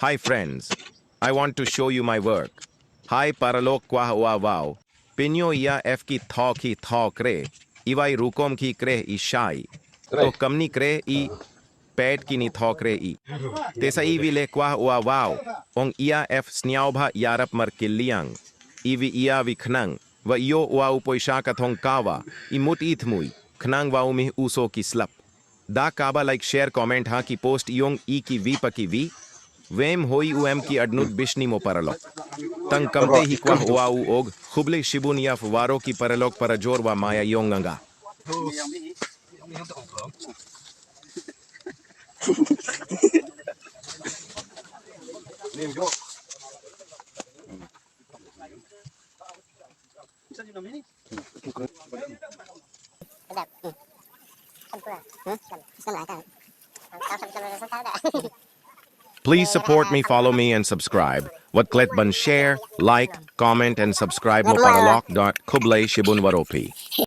Hi friends, I want to show you my work. Hi paralok kwa wow. Pinyo iya f ki tho kre. Iwai rukom ki kre I shai. To kamni kre I pet ki ni tho kre I. Tesa I vile kwa wow. Ong iya f sniaubha yarap markiliang. Ivi iya vi knang. Va iyo wa upoishaka thongkawa. Imut ithmui. Knang wa umih uso ki slap. Da kaba like share comment ha ki post yong I ki vi pa ki vi. Vem hoi ki adnud bishni mo paralok. Tang kamte hi kwa uau og, huble shibun yaf waro ki paralok parajor wa maya yonganga. Please support me, follow me, and subscribe. What klet ban share, like, comment, and subscribe mo paralok. Kublay shibun waropi.